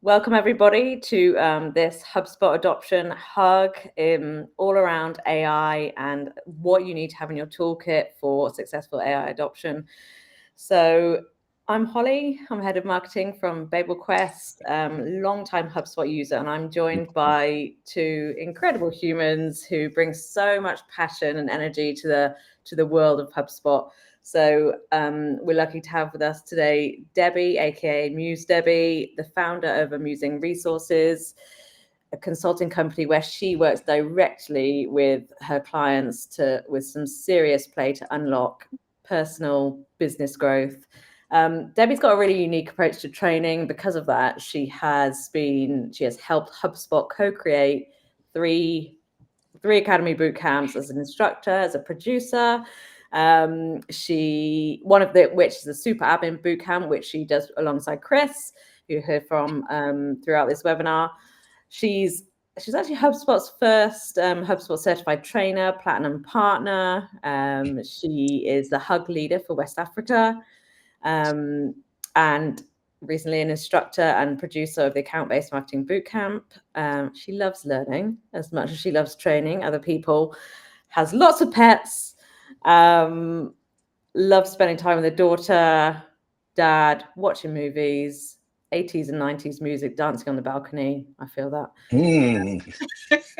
Welcome everybody to this HubSpot adoption hug all around AI and what you need to have in your toolkit for successful AI adoption. So I'm Holly, I'm head of marketing from BabelQuest, long-time HubSpot user, and I'm joined by two incredible humans who bring so much passion and energy to the world of HubSpot. So we're lucky to have with us today Debbie, aka Muse Debbie, the founder of Amusing Resources, a consulting company where she works directly with her clients with some serious play to unlock personal business growth. Debbie's got a really unique approach to training. Because of that, she has helped HubSpot co-create three academy boot camps as an instructor, as a producer. One of which is a super admin boot camp, which she does alongside Chris, who you heard from throughout this webinar. She's actually HubSpot's first HubSpot certified trainer, platinum partner. She is the hug leader for West Africa, and recently an instructor and producer of the account-based marketing bootcamp. She loves learning as much as she loves training other people, has lots of pets, loves spending time with her daughter, dad, watching movies, 80s and 90s music, dancing on the balcony. I feel that.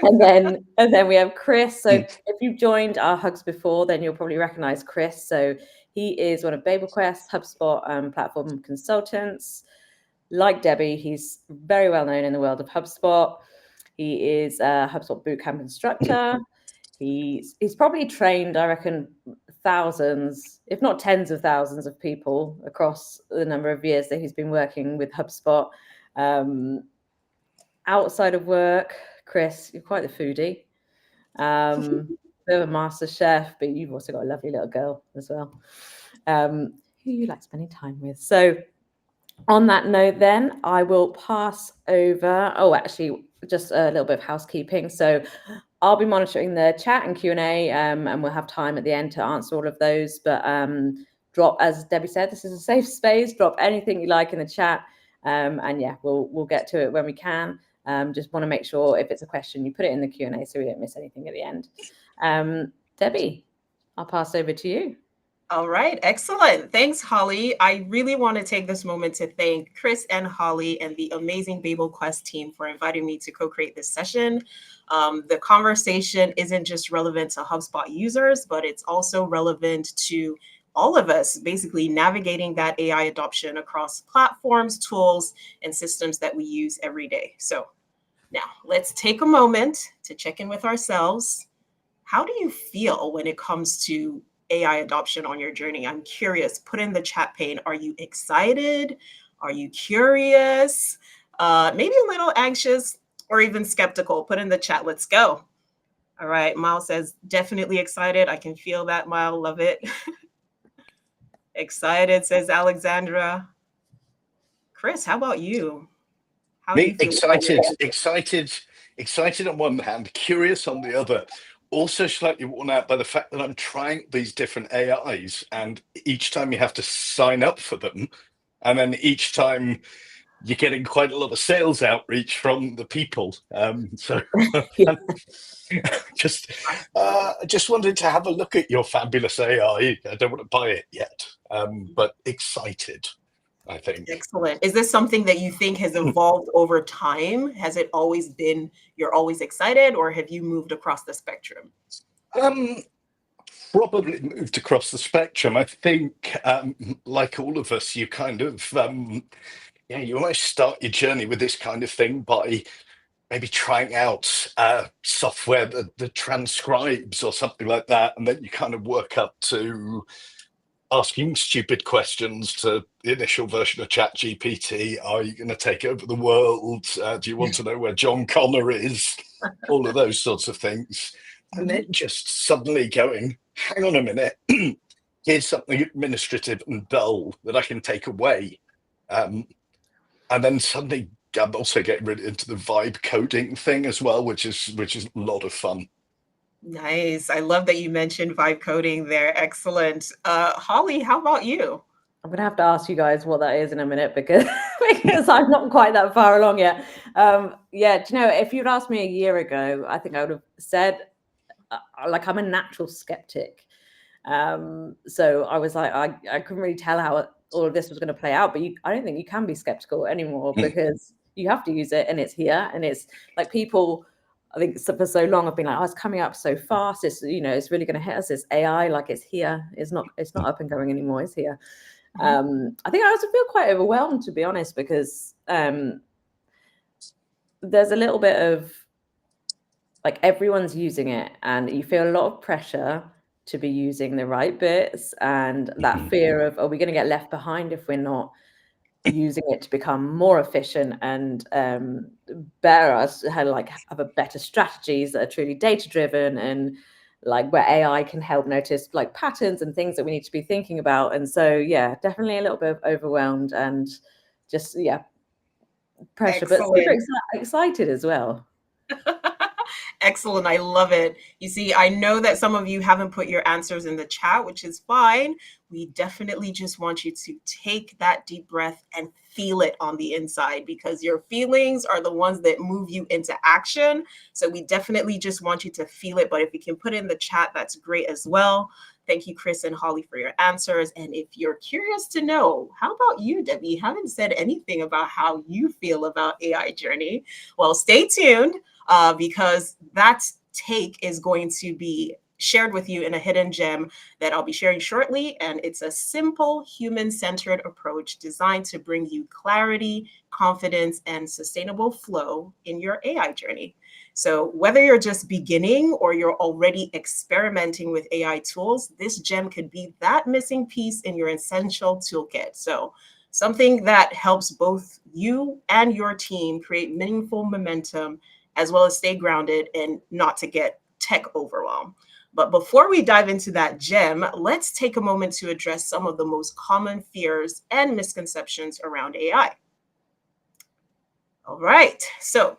And then we have Chris. So if you've joined our hugs before, then you'll probably recognize Chris. So he is one of BabelQuest's HubSpot platform consultants. Like Debbie, he's very well known in the world of HubSpot. He is a HubSpot bootcamp instructor. He's probably trained, I reckon, thousands, if not tens of thousands of people across the number of years that he's been working with HubSpot. Outside of work, Chris, you're quite the foodie. Bit of a master chef, but you've also got a lovely little girl as well, who you like spending time with. So on that note, then I will pass over. Oh, actually, just a little bit of housekeeping. So I'll be monitoring the chat and Q&A, and we'll have time at the end to answer all of those. But drop, as Debbie said, this is a safe space. Drop anything you like in the chat, and yeah, we'll get to it when we can. Just want to make sure if it's a question, you put it in the Q&A so we don't miss anything at the end. Debbie, I'll pass over to you. All right, excellent. Thanks, Holly. I really want to take this moment to thank Chris and Holly and the amazing BabelQuest team for inviting me to co-create this session. The conversation isn't just relevant to HubSpot users, but it's also relevant to all of us, basically navigating that AI adoption across platforms, tools, and systems that we use every day. So now let's take a moment to check in with ourselves. How do you feel when it comes to AI adoption on your journey? I'm curious. Put in the chat pane. Are you excited? Are you curious? Maybe a little anxious or even skeptical? Put in the chat. Let's go. All right. Miles says, definitely excited. I can feel that, Miles. Love it. Excited, says Alexandra. Chris, how about you? How do you feel? Excited on one hand, curious on the other. Also slightly worn out by the fact that I'm trying these different AIs, and each time you have to sign up for them, and then each time you're getting quite a lot of sales outreach from the people. So just wanted to have a look at your fabulous AI. I don't want to buy it yet, but excited, I think. Excellent. Is this something that you think has evolved over time? Has it always been, you're always excited, or have you moved across the spectrum? Probably moved across the spectrum. I think, like all of us, you kind of, you almost start your journey with this kind of thing by maybe trying out software that transcribes or something like that, and then you kind of work up to asking stupid questions to the initial version of ChatGPT. Are you going to take over the world? Do you want to know where John Connor is? All of those sorts of things. And then just suddenly going, hang on a minute, here's something administrative and dull that I can take away. And then suddenly I'm also getting really into the vibe coding thing as well, which is a lot of fun. Nice. I love that you mentioned vibe coding there. Excellent. Holly, how about you? I'm gonna have to ask you guys what that is in a minute because because I'm not quite that far along yet. Yeah, do you know, if you'd asked me a year ago, I think I would have said like I'm a natural skeptic. So I was like, I couldn't really tell how all of this was going to play out, but I don't think you can be skeptical anymore because you have to use it and it's here. And it's like people, I think for so long have been like, oh, it's coming up so fast. It's, you know, it's really going to hit us. It's AI, like it's here. It's not up and going anymore. It's here. I think I also feel quite overwhelmed, to be honest, because there's a little bit of like everyone's using it and you feel a lot of pressure to be using the right bits and that fear of, are we going to get left behind if we're not using it to become more efficient and better us, like have a better strategies that are truly data driven and like where AI can help notice like patterns and things that we need to be thinking about. And so, yeah, definitely a little bit overwhelmed and just, yeah, pressure, but super excited as well. Excellent. I love it. You see, I know that some of you haven't put your answers in the chat, which is fine. We definitely just want you to take that deep breath and feel it on the inside because your feelings are the ones that move you into action. So we definitely just want you to feel it. But if you can put it in the chat, that's great as well. Thank you, Chris and Holly, for your answers. And if you're curious to know, how about you, Debbie? You haven't said anything about how you feel about AI journey. Well, stay tuned. Because that take is going to be shared with you in a hidden gem that I'll be sharing shortly. And it's a simple human-centered approach designed to bring you clarity, confidence, and sustainable flow in your AI journey. So whether you're just beginning or you're already experimenting with AI tools, this gem could be that missing piece in your essential toolkit. So something that helps both you and your team create meaningful momentum as well as stay grounded and not to get tech overwhelm. But before we dive into that gem, let's take a moment to address some of the most common fears and misconceptions around AI. All right, so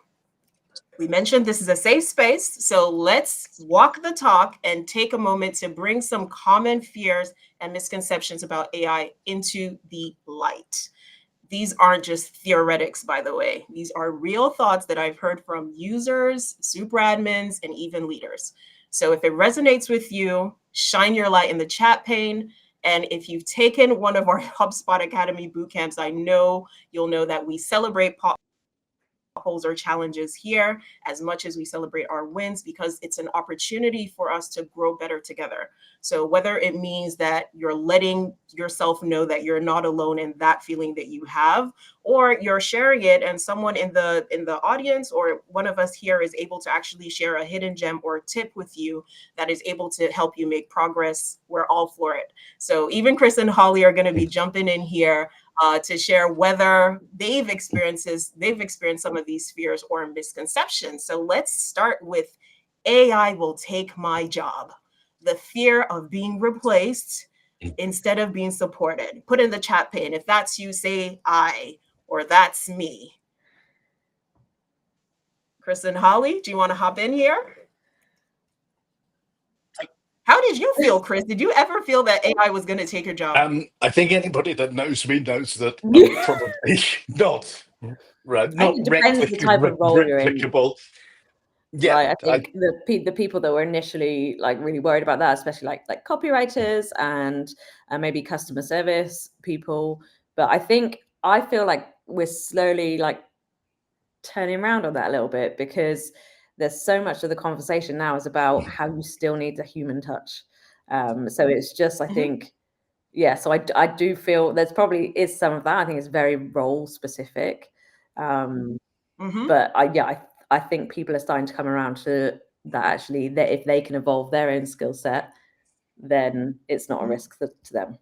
we mentioned this is a safe space, so let's walk the talk and take a moment to bring some common fears and misconceptions about AI into the light. These aren't just theoretics, by the way. These are real thoughts that I've heard from users, super admins, and even leaders. So if it resonates with you, shine your light in the chat pane. And if you've taken one of our HubSpot Academy bootcamps, I know you'll know that we celebrate potholes or challenges here as much as we celebrate our wins because it's an opportunity for us to grow better together. So whether it means that you're letting yourself know that you're not alone in that feeling that you have, or you're sharing it and someone in the audience or one of us here is able to actually share a hidden gem or tip with you that is able to help you make progress, we're all for it. So even Chris and Holly are going to be jumping in here to share whether they've experienced some of these fears or misconceptions. So let's start with AI will take my job. The fear of being replaced instead of being supported. Put in the chat pane. If that's you, say I, or that's me. Chris and Holly, do you want to hop in here? How did you feel, Chris? Did you ever feel that AI was going to take your job? I think anybody that knows me knows that I'm probably not replicable. Yeah, right. I think the people that were initially like really worried about that, especially like copywriters and maybe customer service people. But I feel like we're slowly like turning around on that a little bit because there's so much of the conversation now is about how you still need the human touch. So it's just, I think, yeah, so I do feel there's probably is some of that. I think it's very role specific. But I think people are starting to come around to that actually, that if they can evolve their own skill set, then it's not a risk to them.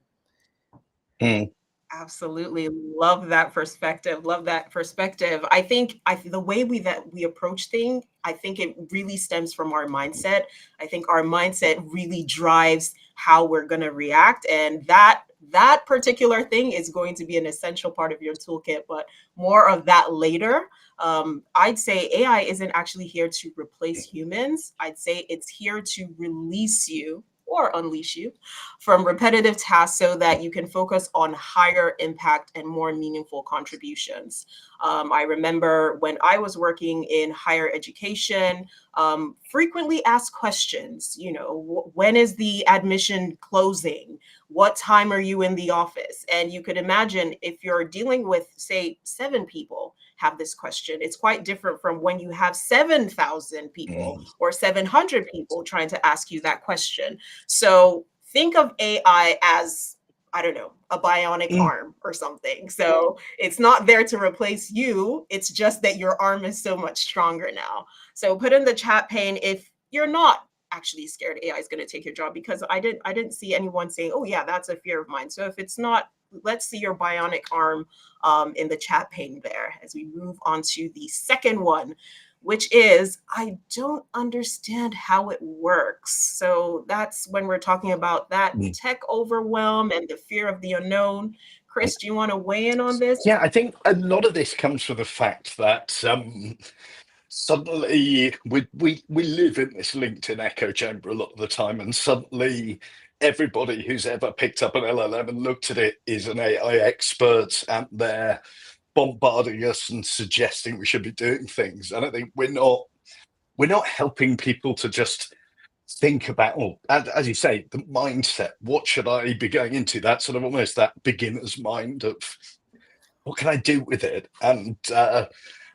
Absolutely. Love that perspective. Love that perspective. I think the way we approach things, I think it really stems from our mindset. I think our mindset really drives how we're going to react. And that particular thing is going to be an essential part of your toolkit, but more of that later. I'd say AI isn't actually here to replace humans. I'd say it's here to release you or unleash you from repetitive tasks so that you can focus on higher impact and more meaningful contributions. I remember when I was working in higher education, frequently asked questions, you know, when is the admission closing? What time are you in the office? And you could imagine if you're dealing with, say, 7 people have this question, it's quite different from when you have 7,000 people or 700 people trying to ask you that question. So think of AI as, I don't know, a bionic arm or something. So it's not there to replace you. It's just that your arm is so much stronger now. So put in the chat pane if you're not actually scared AI is going to take your job, because I didn't see anyone saying, oh yeah, that's a fear of mine. So if it's not, let's see your bionic arm in the chat pane there as we move on to the second one, which is, I don't understand how it works. So that's when we're talking about that tech overwhelm and the fear of the unknown. Chris, do you want to weigh in on this? Yeah, I think a lot of this comes from the fact that suddenly we live in this LinkedIn echo chamber a lot of the time, and suddenly everybody who's ever picked up an LLM and looked at it is an AI expert, and they're bombarding us and suggesting we should be doing things. And I think we're not helping people to just think about, well, as you say, the mindset. What should I be going into? That sort of almost that beginner's mind of what can I do with it? And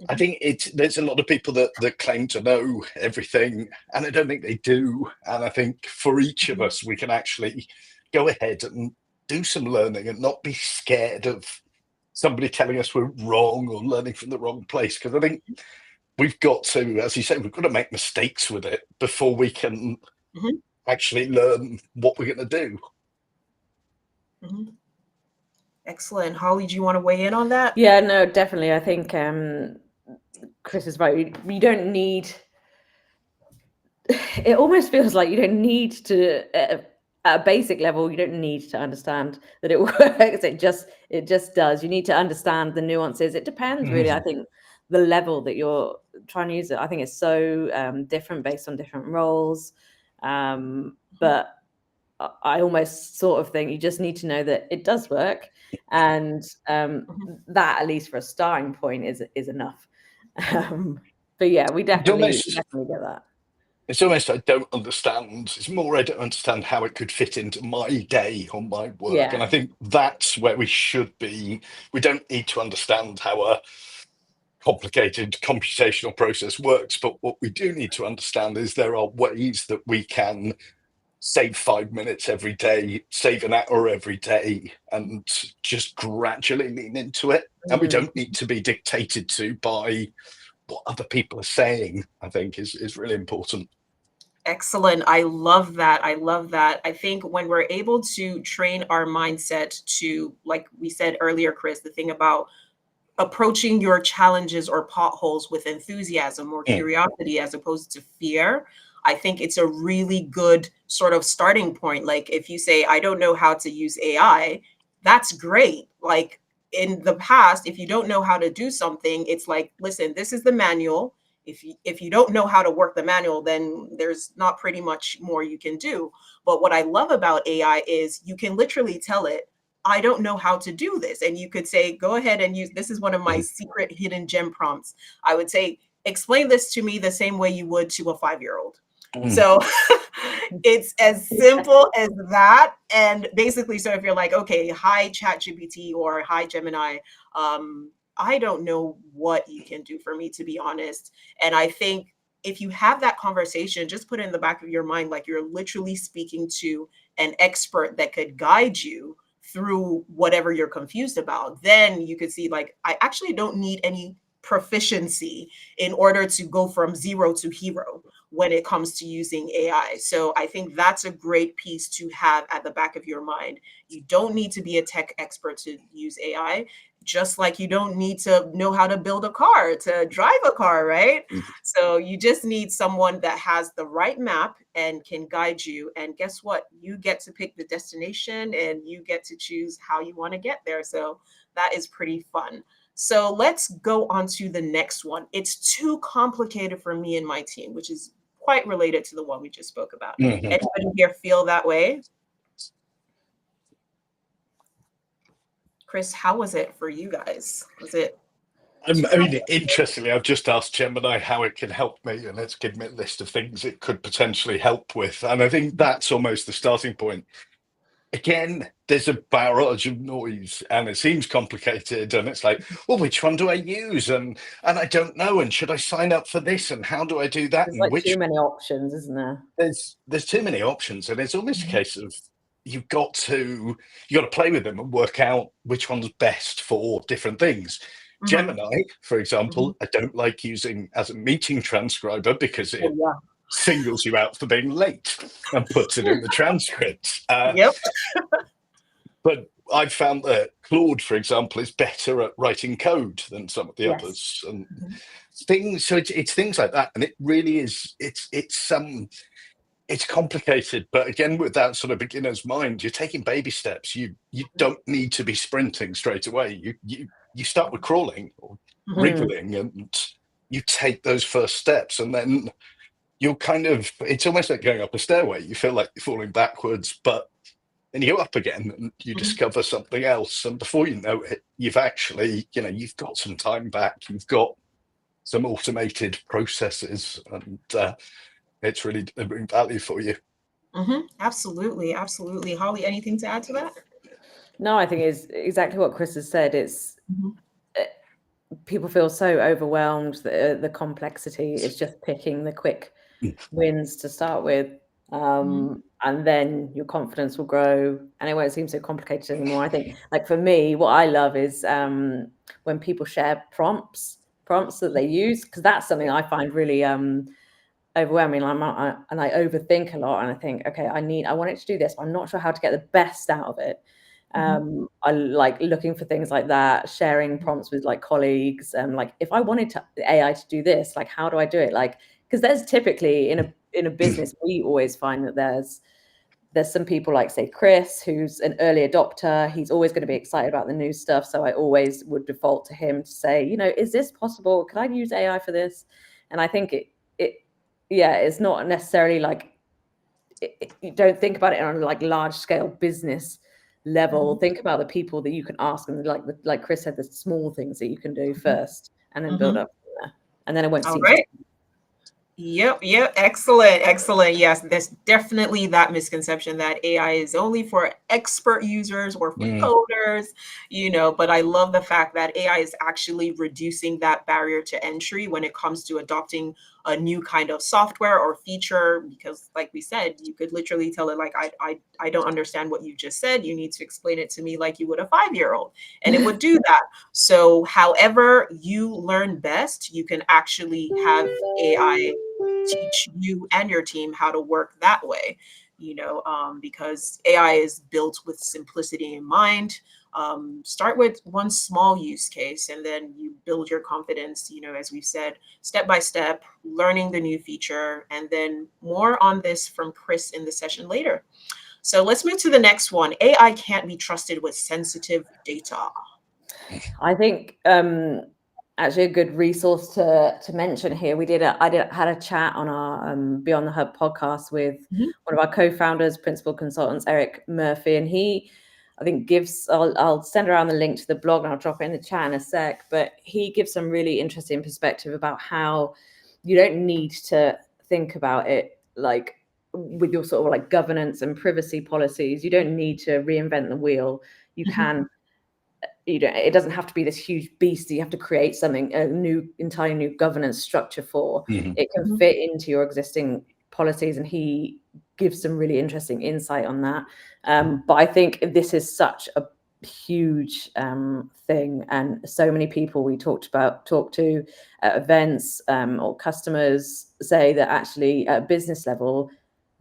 I think there's a lot of people that claim to know everything, and I don't think they do. And I think for each of us, we can actually go ahead and do some learning and not be scared of somebody telling us we're wrong or learning from the wrong place. Because I think we've got to, as you say, we've got to make mistakes with it before we can actually learn what we're going to do. Excellent. Holly, do you want to weigh in on that? Yeah, no, definitely. I think Chris is right. You don't need, it almost feels like you don't need to, at a basic level, you don't need to understand that it works. It just does. You need to understand the nuances. It depends really, I think, the level that you're trying to use it. I think it's so different based on different roles. But I almost sort of think you just need to know that it does work, and that, at least for a starting point, is enough. But yeah, we definitely get that. It's almost I don't understand. It's more I don't understand how it could fit into my day or my work. Yeah. And I think that's where we should be. We don't need to understand how a complicated computational process works, but what we do need to understand is there are ways that we can save 5 minutes every day, save an hour every day, and just gradually lean into it. And we don't need to be dictated to by what other people are saying, I think is really important. Excellent. I love that. I love that. I think when we're able to train our mindset to, like we said earlier, Chris, the thing about approaching your challenges or potholes with enthusiasm or curiosity as opposed to fear, I think it's a really good sort of starting point. Like if you say, I don't know how to use AI, that's great. Like in the past, if you don't know how to do something, it's like, listen, this is the manual. If you don't know how to work the manual, then there's not pretty much more you can do. But what I love about AI is you can literally tell it, I don't know how to do this. And you could say, go ahead and use, this is one of my secret hidden gem prompts. I would say, explain this to me the same way you would to a 5-year-old. So it's as simple as that. And basically, so if you're like, okay, hi ChatGPT or hi Gemini, I don't know what you can do for me, to be honest. And I think if you have that conversation, just put it in the back of your mind, like you're literally speaking to an expert that could guide you through whatever you're confused about. Then you could see, like, I actually don't need any proficiency in order to go from zero to hero when it comes to using AI. So I think that's a great piece to have at the back of your mind. You don't need to be a tech expert to use AI, just like you don't need to know how to build a car to drive a car, right? So you just need someone that has the right map and can guide you. And guess what? You get to pick the destination and you get to choose how you want to get there. So that is pretty fun. So let's go on to the next one. It's too complicated for me and my team, which is quite related to the one we just spoke about. Mhm. Anybody here feel that way? Chris, how was it for you guys? Was it? I mean, interestingly, I've just asked Gemini how it can help me, and it's given me a list of things it could potentially help with. And I think that's almost the starting point. Again, there's a barrage of noise, and it seems complicated. And it's like, well, which one do I use? And I don't know. And should I sign up for this? And how do I do that? There's And like which too many options, isn't there? there's too many options, and it's almost a case of you got to play with them and work out which one's best for different things. Gemini, for example, I don't like using as a meeting transcriber because it singles you out for being late and puts it in the transcript. Yep. But I've found that Claude, for example, is better at writing code than some of the others, and things. So it's things like that, and it really is. It's complicated, but again, with that sort of beginner's mind, you're taking baby steps. You don't need to be sprinting straight away. You start with crawling or wriggling, and you take those first steps, and then you'll it's almost like going up a stairway. You feel like you're falling backwards, but then you go up again and you discover something else. And before you know it, you've actually, you've got some time back. You've got some automated processes, and it's really delivering value for you. Absolutely. Absolutely. Holly, anything to add to that? No, I think it's exactly what Chris has said. It's people feel so overwhelmed. The complexity is just picking the quick wins to start with. And then your confidence will grow and it won't seem so complicated anymore. I think, like for me, what I love is when people share prompts that they use, because that's something I find really overwhelming. And I overthink a lot, and I think, okay, I want it to do this, but I'm not sure how to get the best out of it. I like looking for things like that, sharing prompts with like colleagues, and like if I wanted the AI to do this, like how do I do it? Like, because there's typically in a business, we always find that there's some people like, say, Chris, who's an early adopter. He's always going to be excited about the new stuff. So I always would default to him to say, is this possible? Could I use AI for this? And I think it's not necessarily like, you don't think about it on like large scale business level. Think about the people that you can ask, and like Chris said, the small things that you can do first, and then build up from there. And then it won't seem right. Yep. Excellent. Yes, there's definitely that misconception that AI is only for expert users or for coders, but I love the fact that AI is actually reducing that barrier to entry when it comes to adopting a new kind of software or feature, because like we said, you could literally tell it like, I don't understand what you just said. You need to explain it to me like you would a 5-year-old, and it would do that. So however you learn best, you can actually have AI teach you and your team how to work that way, because AI is built with simplicity in mind. Start with one small use case, and then you build your confidence, as we've said, step by step, learning the new feature, and then more on this from Chris in the session later. So let's move to the next one. AI can't be trusted with sensitive data. I think actually a good resource to mention here. I had a chat on our Beyond the Hub podcast with one of our co-founders, principal consultants, Eric Murphy, and he, I think, I'll send around the link to the blog and I'll drop it in the chat in a sec, but he gives some really interesting perspective about how you don't need to think about it like with your sort of like governance and privacy policies. You don't need to reinvent the wheel. You can, it doesn't have to be this huge beast that you have to create something, entirely new governance structure for. It can fit into your existing policies, and he gives some really interesting insight on that. But I think this is such a huge thing, and so many people we talk to at events or customers say that actually at a business level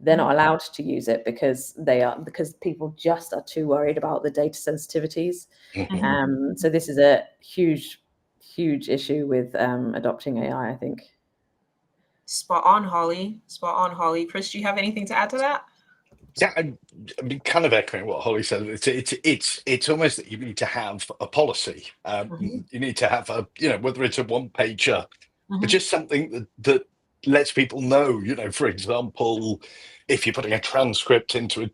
they're not allowed to use it because people just are too worried about the data sensitivities. So this is a huge issue with adopting AI, I think. Spot on, Holly. Chris, do you have anything to add to that? Yeah, I mean, kind of echoing what Holly said. It's almost that you need to have a policy. You need to have whether it's a one pager, but just something that lets people know, for example, if you're putting a transcript into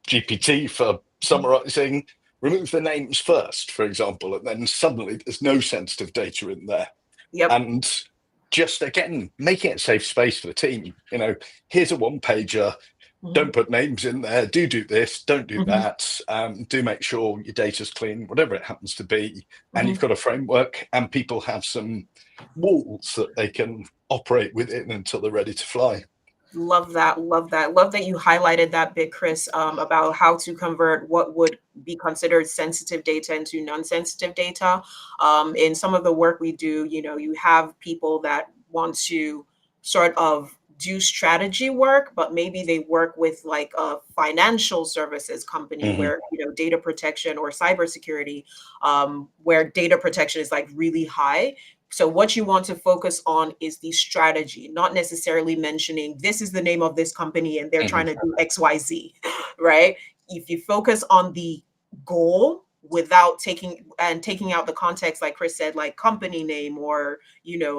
GPT for summarizing, remove the names first, for example, and then suddenly there's no sensitive data in there. Yep. And just, again, making it a safe space for the team. Here's a one-pager. Don't put names in there. Do this. Don't do that. Do make sure your data's clean, whatever it happens to be. And you've got a framework, and people have some walls that they can operate within until they're ready to fly. Love that. Love that. Love that you highlighted that bit, Chris, about how to convert what would be considered sensitive data into non-sensitive data. In some of the work we do, you have people that want to sort of do strategy work, but maybe they work with like a financial services company where, data protection or cybersecurity, where data protection is like really high. So what you want to focus on is the strategy, not necessarily mentioning this is the name of this company and they're trying to do XYZ, right? If you focus on the goal without taking out the context, like Chris said, like company name or,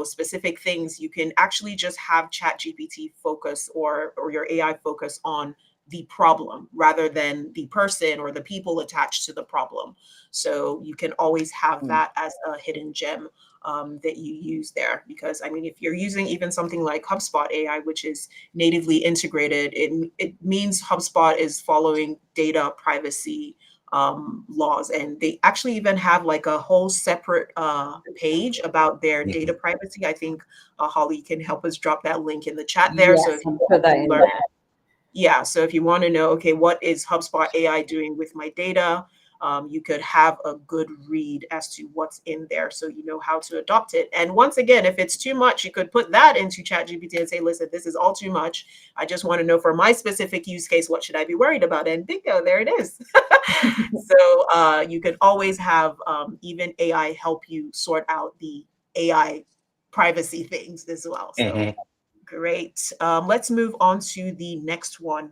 specific things, you can actually just have ChatGPT focus or your AI focus on the problem rather than the person or the people attached to the problem. So you can always have that as a hidden gem that you use there. Because if you're using even something like HubSpot AI, which is natively integrated, it means HubSpot is following data privacy laws. And they actually even have like a whole separate page about their data privacy. I think Holly can help us drop that link in the chat there. Yes, So if you put that in there. Yeah, so if you want to know, okay, what is HubSpot AI doing with my data? You could have a good read as to what's in there so you know how to adopt it. And once again, if it's too much, you could put that into ChatGPT and say, listen, this is all too much. I just want to know for my specific use case, what should I be worried about? And bingo, there it is. So you could always have even AI help you sort out the AI privacy things as well. So great. Let's move on to the next one,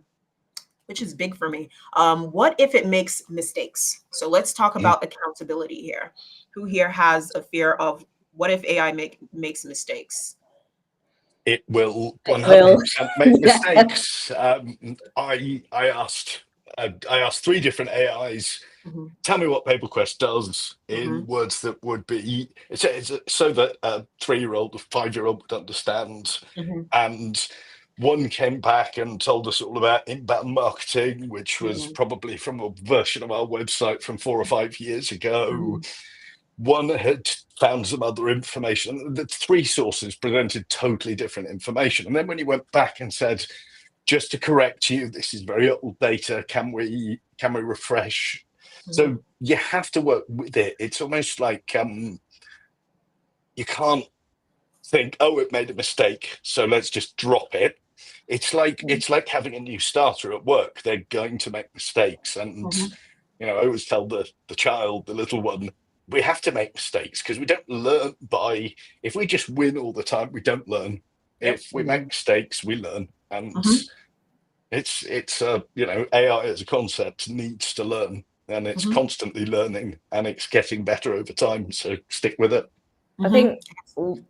which is big for me. What if it makes mistakes? So let's talk about accountability here. Who here has a fear of what if AI makes mistakes? It will 100% make mistakes. I asked 3 different AIs. Tell me what PaperQuest does in words that would be so that a 3-year-old or 5-year-old would understand. And one came back and told us all about inbound marketing, which was probably from a version of our website from 4 or 5 years ago. One had found some other information. The 3 sources presented totally different information. And then when you went back and said, just to correct you, this is very old data, can we refresh? So you have to work with it. It's almost like you can't think, oh, it made a mistake, so let's just drop it. It's like having a new starter at work. They're going to make mistakes. And I always tell the child, the little one, we have to make mistakes because we don't learn if we just win all the time, we don't learn. If we make mistakes, we learn. And it's AI as a concept needs to learn, and it's constantly learning, and it's getting better over time. So stick with it. I think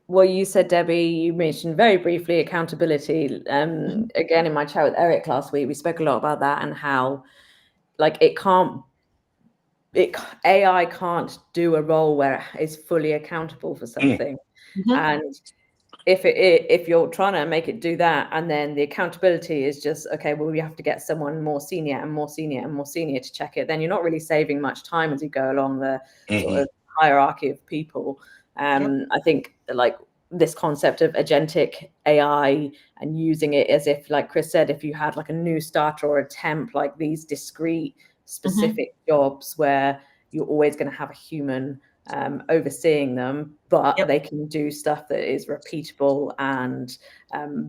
what you said, Debbie, you mentioned very briefly accountability. Again, in my chat with Eric last week, we spoke a lot about that and how AI can't do a role where it's fully accountable for something. And if you're trying to make it do that, and then the accountability is just, okay, well, we have to get someone more senior and more senior and more senior to check it, then you're not really saving much time as you go along the sort of hierarchy of people. I think like this concept of agentic AI and using it as if, like Chris said, if you had like a new starter or a temp, like these discrete specific jobs where you're always going to have a human overseeing them, but they can do stuff that is repeatable and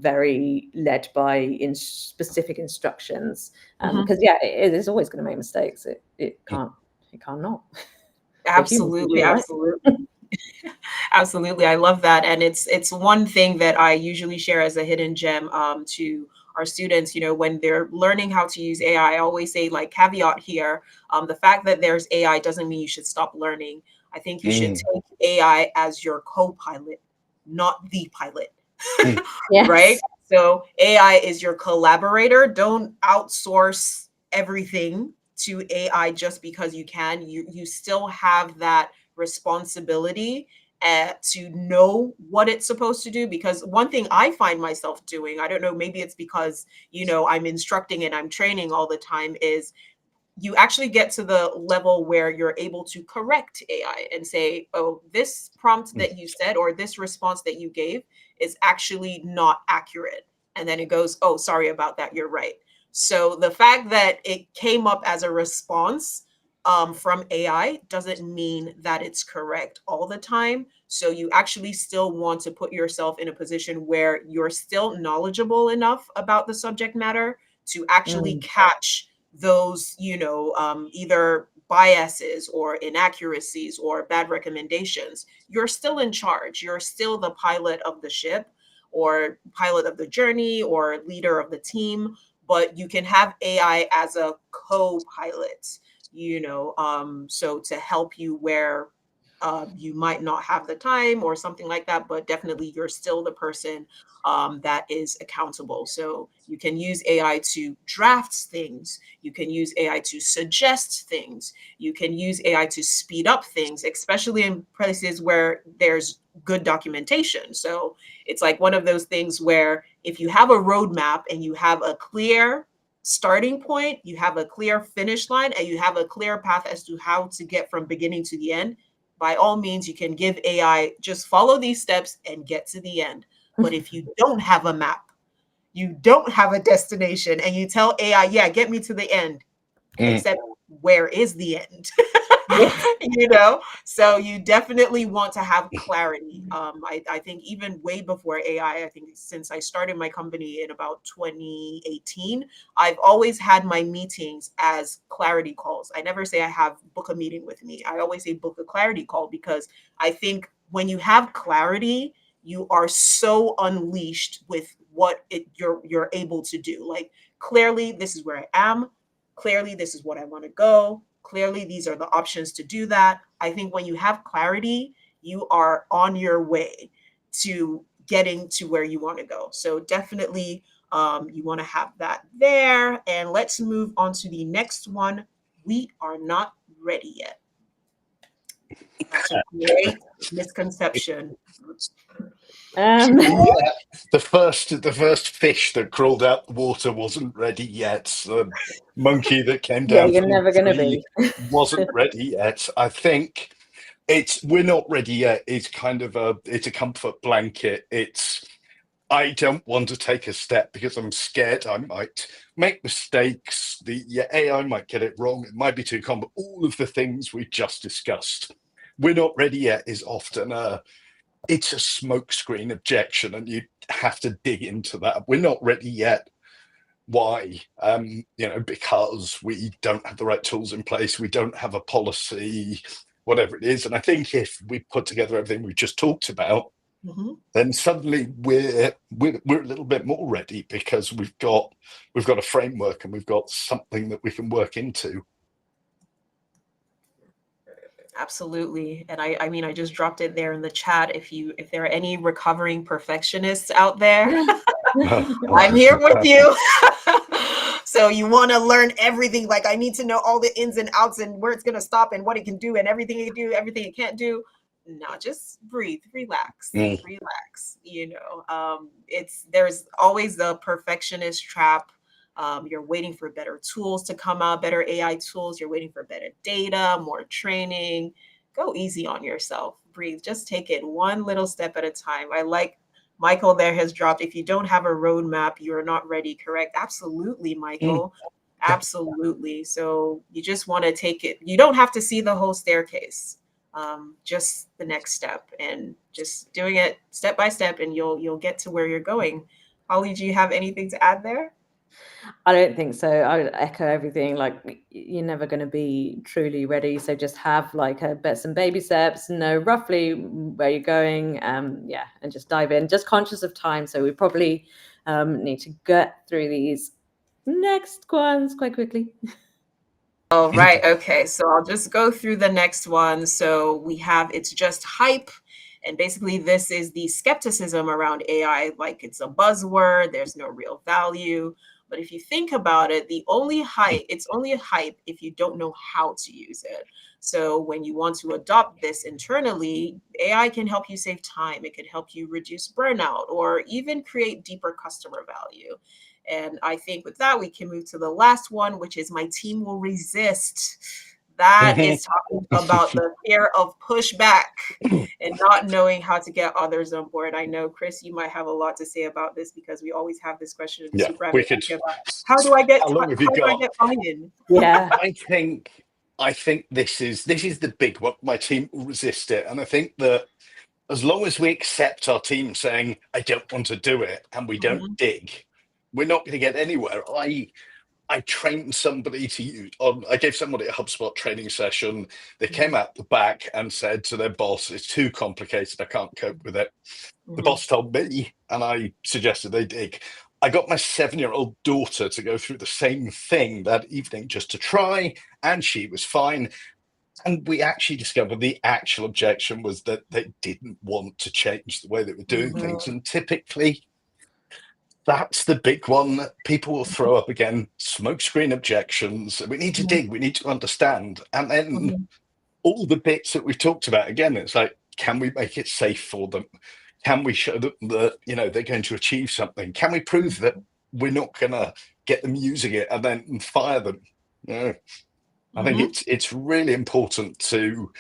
very led by specific instructions. Because it is always going to make mistakes. It can't not. Absolutely, absolutely. Absolutely. I love that. And it's one thing that I usually share as a hidden gem to our students, when they're learning how to use AI. I always say, like, caveat here, the fact that there's AI doesn't mean you should stop learning. I think you should take AI as your co-pilot, not the pilot. Yes. right? So AI is your collaborator. Don't outsource everything to AI just because you can. You still have that responsibility to know what it's supposed to do. Because one thing I find myself doing, I don't know, maybe it's because, I'm instructing and I'm training all the time, is you actually get to the level where you're able to correct AI and say, oh, this prompt that you said or this response that you gave is actually not accurate. And then it goes, oh, sorry about that. You're right. So the fact that it came up as a response from AI doesn't mean that it's correct all the time. So you actually still want to put yourself in a position where you're still knowledgeable enough about the subject matter to actually catch those, either biases or inaccuracies or bad recommendations. You're still in charge. You're still the pilot of the ship or pilot of the journey or leader of the team, but you can have AI as a co-pilot, so to help you where you might not have the time or something like that, but definitely you're still the person that is accountable. So you can use AI to draft things. You can use AI to suggest things. You can use AI to speed up things, especially in places where there's good documentation. So it's like one of those things where if you have a roadmap and you have a clear starting point, you have a clear finish line, and you have a clear path as to how to get from beginning to the end, by all means, you can give AI just follow these steps and get to the end. But if you don't have a map, you don't have a destination, and you tell AI, yeah, get me to the end, except where is the end? So you definitely want to have clarity. I think even way before AI, I think since I started my company in about 2018, I've always had my meetings as clarity calls. I never say I have book a meeting with me. I always say book a clarity call, because I think when you have clarity, you are so unleashed with what you're able to do. Like, clearly, this is where I am. Clearly, this is what I want to go. Clearly, these are the options to do that. I think when you have clarity, you are on your way to getting to where you want to go. So definitely, you want to have that there. And let's move on to the next one. We are not ready yet. That's a great misconception. Yeah, the first fish that crawled out the water wasn't ready yet. The monkey that came Yeah, down you're from the never going to tree be. wasn't ready yet. I think we're not ready yet. It's kind of it's a comfort blanket. I don't want to take a step because I'm scared I might make mistakes. The AI might get it wrong. It might be too common. All of the things we just discussed. We're not ready yet is often it's a smokescreen objection, and you have to dig into that. We're not ready yet. Why? Because we don't have the right tools in place. We don't have a policy, whatever it is. And I think if we put together everything we just talked about, then suddenly we're a little bit more ready, because we've got a framework and we've got something that we can work into. Absolutely. And I mean, I just dropped it there in the chat. If there are any recovering perfectionists out there, I'm here with you. So you want to learn everything. Like, I need to know all the ins and outs and where it's going to stop and what it can do and everything it can do, everything it can't do. No, just breathe, relax, relax. There's always the perfectionist trap. You're waiting for better tools to come out, better AI tools. You're waiting for better data, more training. Go easy on yourself. Breathe. Just take it one little step at a time. I like Michael there has dropped. If you don't have a roadmap, you're not ready. Correct. Absolutely, Michael. Absolutely. So you just want to take it. You don't have to see the whole staircase. Just the next step, and just doing it step by step, and you'll get to where you're going. Holly, do you have anything to add there? I don't think so. I would echo everything. Like, you're never going to be truly ready. So just have like some baby steps, know roughly where you're going. And just dive in. Just conscious of time. So we probably need to get through these next ones quite quickly. All right. Okay. So I'll just go through the next one. So we have it's just hype. And basically, this is the skepticism around AI, like it's a buzzword, there's no real value. But if you think about it, it's only a hype if you don't know how to use it. So when you want to adopt this internally, AI can help you save time, it can help you reduce burnout, or even create deeper customer value. And I think with that, we can move to the last one, which is my team will resist. That is talking about the fear of pushback and not knowing how to get others on board. I know, Chris, you might have a lot to say about this because we always have this question in the Yeah, Super we Rabbit could. about how do I get How long have you got? buy-in? Yeah. I think this is the big one. My team will resist it, and I think that as long as we accept our team saying I don't want to do it and we don't Mhm, dig, we're not going to get anywhere. I trained somebody to use on. I gave somebody a HubSpot training session. They came mhm, out the back and said to their boss, "It's too complicated. I can't cope with it." The mhm, boss told me, and I suggested they dig. I got my 7-year-old daughter to go through the same thing that evening just to try, and she was fine. And we actually discovered the actual objection was that they didn't want to change the way they were doing mhm, things. And typically, that's the big one that people will throw up again, smokescreen objections. We need to mhm, dig, we need to understand. And then mhm, all the bits that we've talked about again, it's like, can we make it safe for them? Can we show them that they're going to achieve something? Can we prove that we're not going to get them using it and then fire them? I think mhm, it's really important to,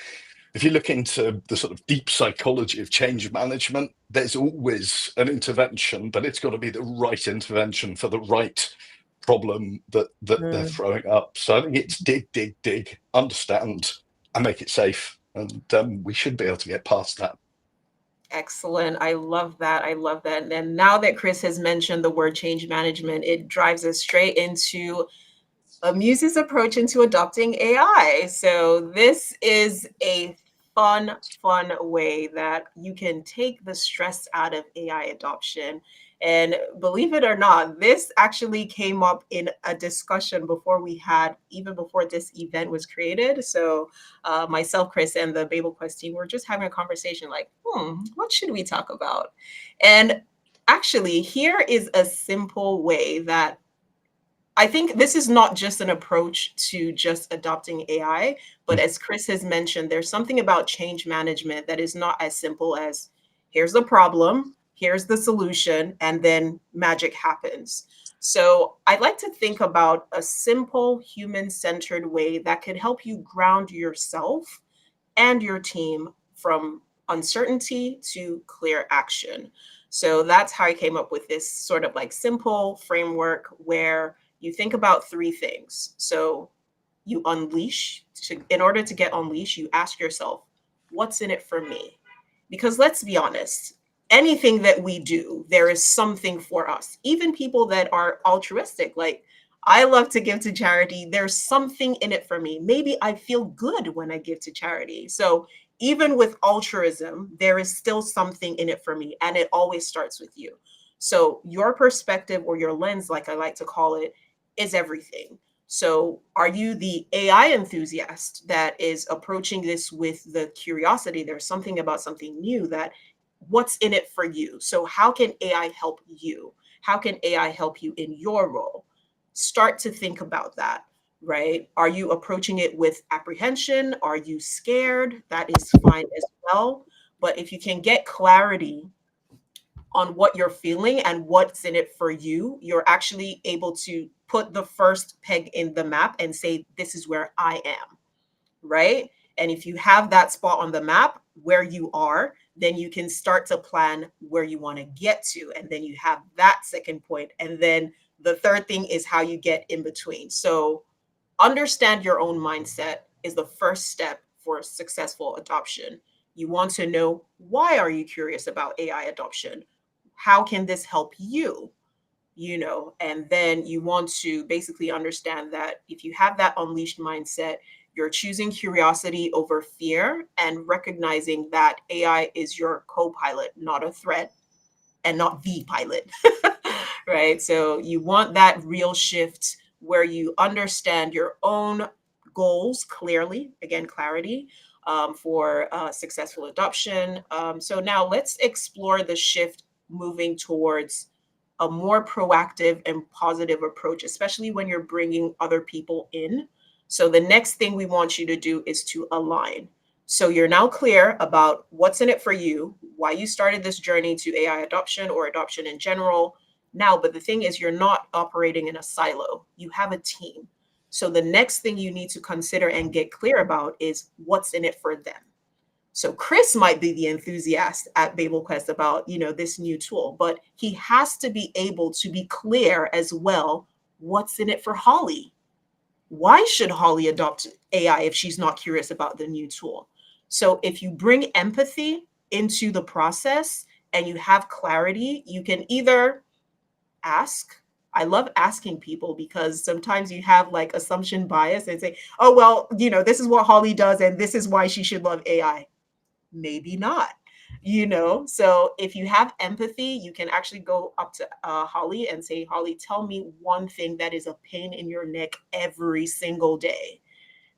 if you look into the sort of deep psychology of change management, there's always an intervention, but it's got to be the right intervention for the right problem that they're Mm. throwing up. So I think it's dig, dig, dig, understand, and make it safe. And we should be able to get past that. Excellent. I love that. I love that. And then now that Chris has mentioned the word change management, it drives us straight into Amuse's approach into adopting AI. So this is a fun way that you can take the stress out of AI adoption. And believe it or not, this actually came up in a discussion even before this event was created. So myself, Chris, and the Babel Quest team were just having a conversation like, what should we talk about? And actually, here is a simple way that I think this is not just an approach to just adopting AI, but as Chris has mentioned, there's something about change management that is not as simple as here's the problem, here's the solution, and then magic happens. So I'd like to think about a simple human centered way that could help you ground yourself and your team from uncertainty to clear action. So that's how I came up with this sort of like simple framework where you think about three things. So you in order to get unleash, you ask yourself, what's in it for me? Because let's be honest, anything that we do, there is something for us. Even people that are altruistic, like I love to give to charity, there's something in it for me. Maybe I feel good when I give to charity. So even with altruism, there is still something in it for me. And it always starts with you. So your perspective or your lens, like I like to call it, is everything. So, are you the AI enthusiast that is approaching this with the curiosity? There's something about something new that what's in it for you? So, how can AI help you? How can AI help you in your role? Start to think about that, right? Are you approaching it with apprehension? Are you scared? That is fine as well. But if you can get clarity on what you're feeling and what's in it for you, you're actually able to put the first peg in the map and say, this is where I am, right? And if you have that spot on the map where you are, then you can start to plan where you want to get to. And then you have that second point. And then the third thing is how you get in between. So understand your own mindset is the first step for successful adoption. You want to know, why are you curious about AI adoption? How can this help you? And then you want to basically understand that if you have that unleashed mindset, you're choosing curiosity over fear and recognizing that AI is your co-pilot, not a threat and not the pilot. Right? So you want that real shift where you understand your own goals clearly, again, clarity, for successful adoption. So now let's explore the shift moving towards a more proactive and positive approach, especially when you're bringing other people in. So the next thing we want you to do is to align. So you're now clear about what's in it for you, why you started this journey to AI adoption or adoption in general. Now, but the thing is, you're not operating in a silo. You have a team. So the next thing you need to consider and get clear about is what's in it for them. So Chris might be the enthusiast at BabelQuest about, this new tool, but he has to be able to be clear as well. What's in it for Holly? Why should Holly adopt AI if she's not curious about the new tool? So if you bring empathy into the process and you have clarity, you can either ask. I love asking people because sometimes you have like assumption bias and say, oh, well, this is what Holly does and this is why she should love AI. Maybe not, So if you have empathy, you can actually go up to Holly and say, Holly, tell me one thing that is a pain in your neck every single day,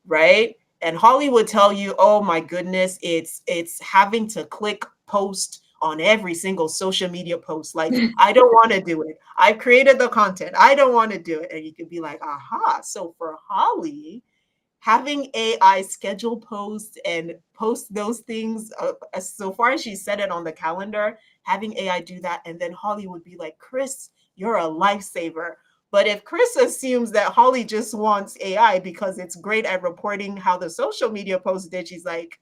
right? And Holly would tell you, oh my goodness, it's having to click post on every single social media post. Like, I don't want to do it. I've created the content. I don't want to do it. And you could be like, aha. So for Holly, having AI schedule posts and post those things, so far as she said it on the calendar, having AI do that. And then Holly would be like, Chris, you're a lifesaver. But if Chris assumes that Holly just wants AI because it's great at reporting how the social media post did, she's like,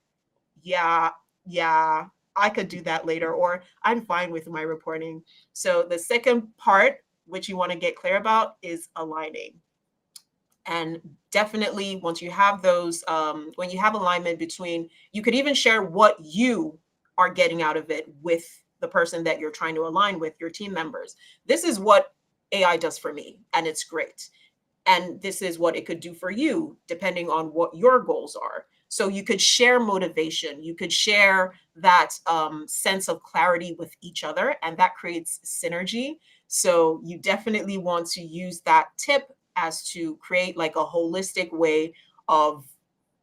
yeah, I could do that later, or I'm fine with my reporting. So the second part, which you want to get clear about, is aligning. And definitely once you have those, when you have alignment between, you could even share what you are getting out of it with the person that you're trying to align with, your team members. This is what AI does for me, and it's great. And this is what it could do for you, depending on what your goals are. So you could share motivation, you could share that sense of clarity with each other, and that creates synergy. So you definitely want to use that tip as to create like a holistic way of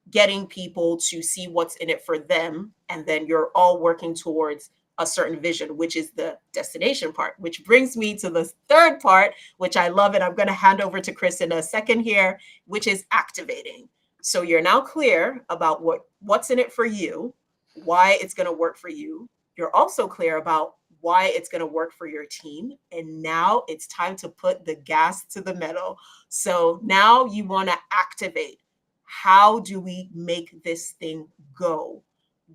getting people to see what's in it for them. And then you're all working towards a certain vision, which is the destination part, which brings me to the third part, which I love. And I'm going to hand over to Chris in a second here, which is activating. So you're now clear about what's in it for you, why it's going to work for you. You're also clear about why it's going to work for your team. And now it's time to put the gas to the metal. So now you want to activate. How do we make this thing go?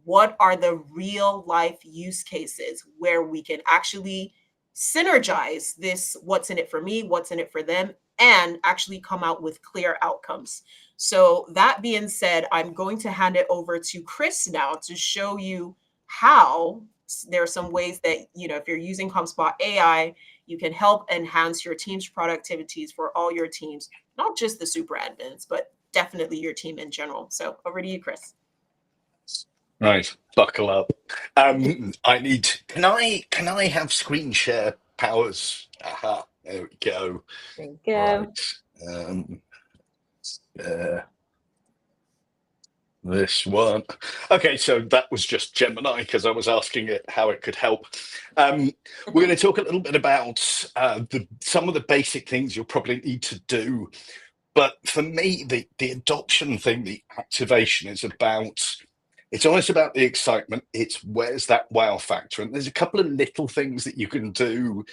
What are the real life use cases where we can actually synergize this, what's in it for me, what's in it for them, and actually come out with clear outcomes? So that being said, I'm going to hand it over to Chris now to show you how there are some ways that, if you're using HubSpot AI, you can help enhance your team's productivities for all your teams, not just the super admins, but definitely your team in general. So over to you, Chris. Right, buckle up. I need. Can I have screen share powers? Aha, there we go. There you go. Right. This one. Okay, so that was just Gemini because I was asking it how it could help. We're going to talk a little bit about some of the basic things you'll probably need to do. But for me, the adoption thing, the activation is it's almost about the excitement. It's where's that wow factor? And there's a couple of little things that you can do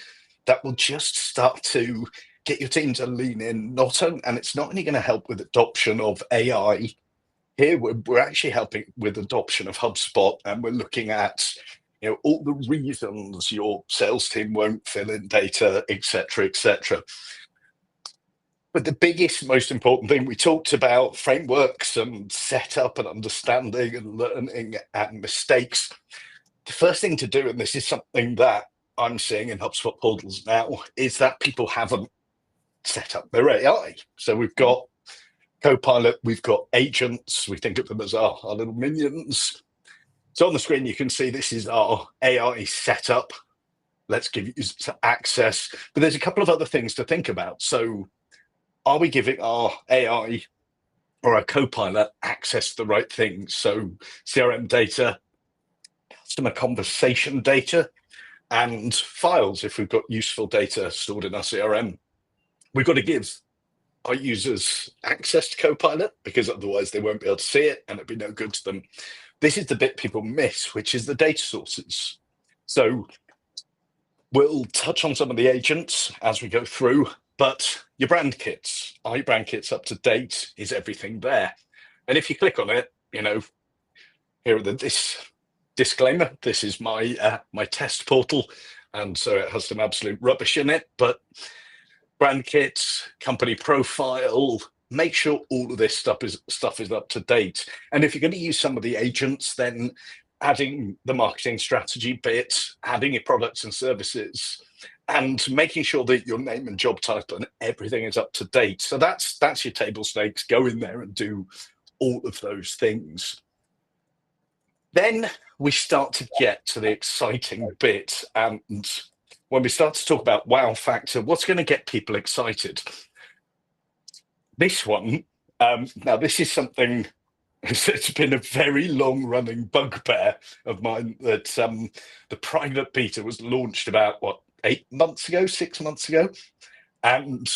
that will just start to get your team to lean in. And it's not only going to help with adoption of AI. Here, we're actually helping with adoption of HubSpot, and we're looking at all the reasons your sales team won't fill in data, etc., etc. But the biggest, most important thing, we talked about frameworks and setup and understanding and learning and mistakes. The first thing to do, and this is something that I'm seeing in HubSpot portals now, is that people haven't set up their AI. So we've got Copilot, we've got agents, we think of them as our little minions. So on the screen, you can see this is our AI setup. Let's give you access. But there's a couple of other things to think about. So are we giving our AI or our Copilot access the right things. So CRM data, customer conversation data, and files if we've got useful data stored in our CRM. We've got to give our users access to Copilot, because otherwise they won't be able to see it and it'd be no good to them. This is the bit people miss, which is the data sources. So we'll touch on some of the agents as we go through, but your brand kits, are your brand kits up to date? Is everything there? And if you click on it, here are this disclaimer. This is my my test portal, and so it has some absolute rubbish in it, but brand kits, company profile, make sure all of this stuff is up to date. And if you're going to use some of the agents, then adding the marketing strategy bit, adding your products and services, and making sure that your name and job title and everything is up to date. So that's your table stakes. Go in there and do all of those things. Then we start to get to the exciting bit. And when we start to talk about wow factor, what's going to get people excited? This one, now this is something that's been a very long running bugbear of mine, that the private beta was launched about, 6 months ago? And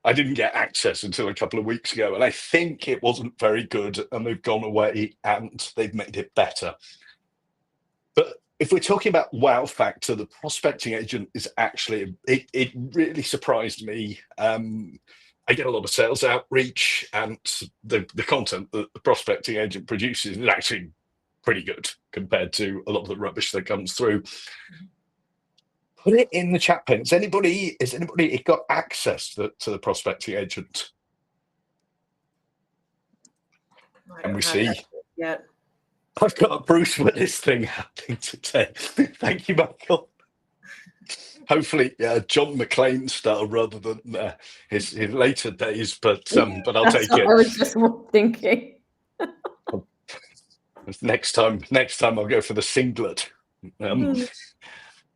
I didn't get access until a couple of weeks ago. And I think it wasn't very good, and they've gone away and they've made it better. But if we're talking about wow factor, the prospecting agent is actually, it really surprised me. I get a lot of sales outreach, and the content that the prospecting agent produces is actually pretty good compared to a lot of the rubbish that comes through. Put it in the chat pane. Has anybody got access to the prospecting agent? And we see. Yet. I've got a Bruce Willis thing happening today. Thank you, Michael. Hopefully, John McClane style rather than his later days, but I'll take it. I was just thinking. Next time I'll go for the singlet.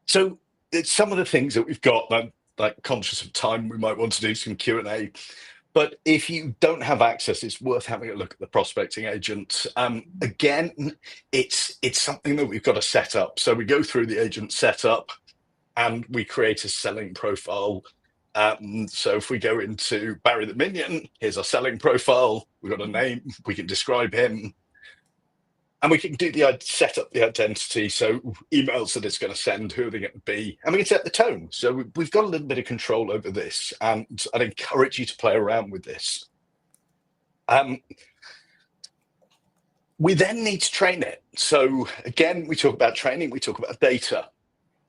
So it's some of the things that we've got. Like conscious of time, we might want to do some Q&A. But if you don't have access, it's worth having a look at the prospecting agent. Again, it's something that we've got to set up. So we go through the agent setup, and we create a selling profile. So if we go into Barry the Minion, here's our selling profile. We've got a name, we can describe him, and we can do set up the identity. So emails that it's going to send, who are they going to be, and we can set the tone. So we've got a little bit of control over this, and I'd encourage you to play around with this. We then need to train it. So again, we talk about training, we talk about data.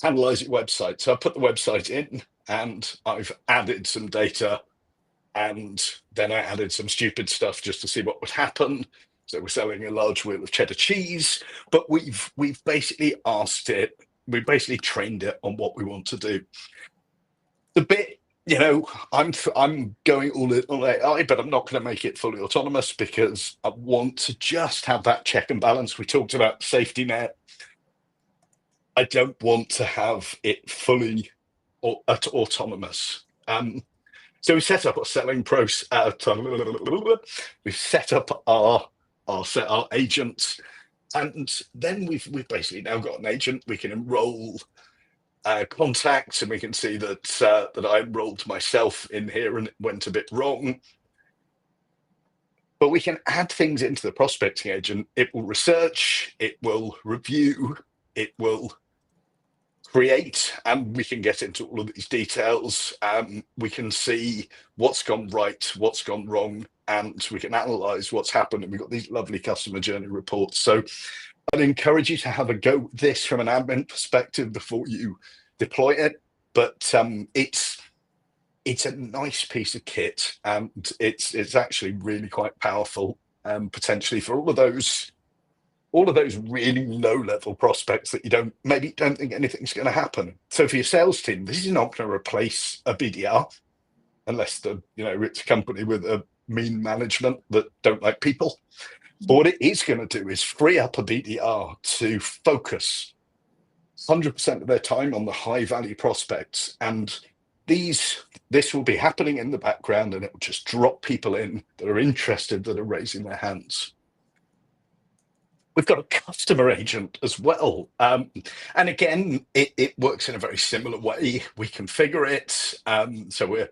Analyze your website. So I put the website in, and I've added some data, and then I added some stupid stuff just to see what would happen. So we're selling a large wheel of cheddar cheese, but we've basically asked it, we basically trained it on what we want to do. The bit, I'm going all AI, but I'm not going to make it fully autonomous, because I want to just have that check and balance. We talked about safety net. I don't want to have it fully autonomous. So we set up our selling process. We've set up our agents, and then we've basically now got an agent. We can enroll contacts, and we can see that I enrolled myself in here, and it went a bit wrong. But we can add things into the prospecting agent. It will research, it will review, it will create, and we can get into all of these details. We can see what's gone right, what's gone wrong, and we can analyze what's happened. And we've got these lovely customer journey reports. So I'd encourage you to have a go with this from an admin perspective before you deploy it. But it's a nice piece of kit, and it's actually really quite powerful, potentially for all of those really low-level prospects that you don't think anything's going to happen. So for your sales team, this is not going to replace a BDR, unless it's a company with a mean management that don't like people. But what it is going to do is free up a BDR to focus 100% of their time on the high-value prospects. And this will be happening in the background, and it will just drop people in that are interested, that are raising their hands. We've got a customer agent as well. And again, it works in a very similar way. We configure it. So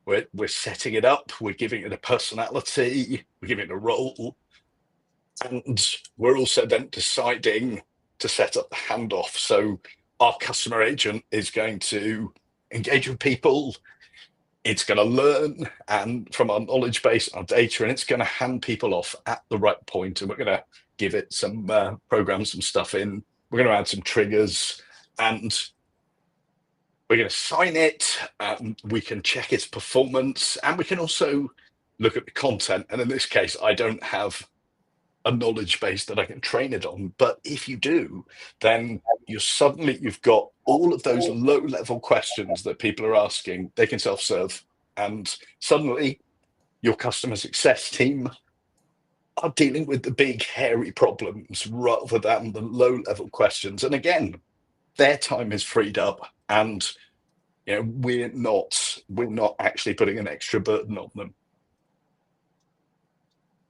we're setting it up. We're giving it a personality. We're giving it a role. And we're also then deciding to set up the handoff. So our customer agent is going to engage with people. It's going to learn and from our knowledge base, our data, and it's going to hand people off at the right point. And we're going to give it some program some stuff in. We're going to add some triggers, and we're going to sign it. We can check its performance, and we can also look at the content. And in this case, I don't have a knowledge base that I can train it on. But if you do, then you've got all of those low-level questions that people are asking. They can self-serve, and suddenly your customer success team are dealing with the big, hairy problems rather than the low-level questions. And again, their time is freed up, and we're not actually putting an extra burden on them.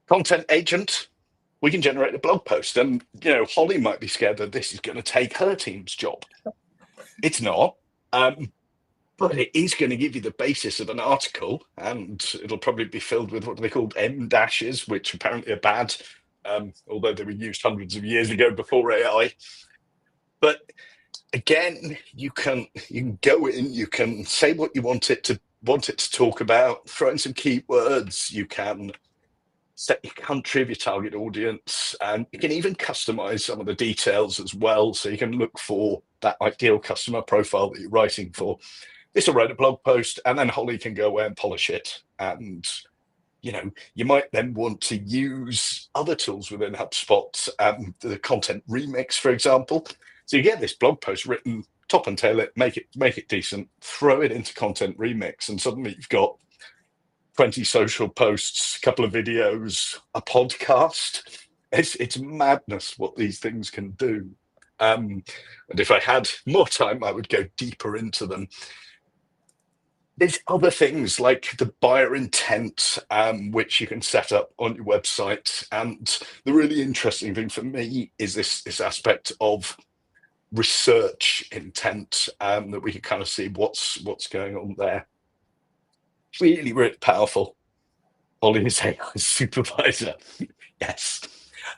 Content agent. We can generate a blog post, and Holly might be scared that this is going to take her team's job. It's not, but it is going to give you the basis of an article, and it'll probably be filled with what they called M dashes, which apparently are bad, although they were used hundreds of years ago before AI. But again, you can go in, you can say what you want it to talk about, throw in some keywords, you can set your country of your target audience, and you can even customize some of the details as well. So you can look for that ideal customer profile that you're writing for. This will write a blog post, and then Holly can go away and polish it. And you might then want to use other tools within HubSpot, the content remix, for example. So you get this blog post written, top and tail it, make it decent, throw it into content remix, and suddenly you've got 20 social posts, a couple of videos, a podcast. It's madness what these things can do. And if I had more time, I would go deeper into them. There's other things like the buyer intent, which you can set up on your website. And the really interesting thing for me is this aspect of research intent, that we can kind of see what's going on there. Really, really powerful. Holly is AI supervisor. Yes.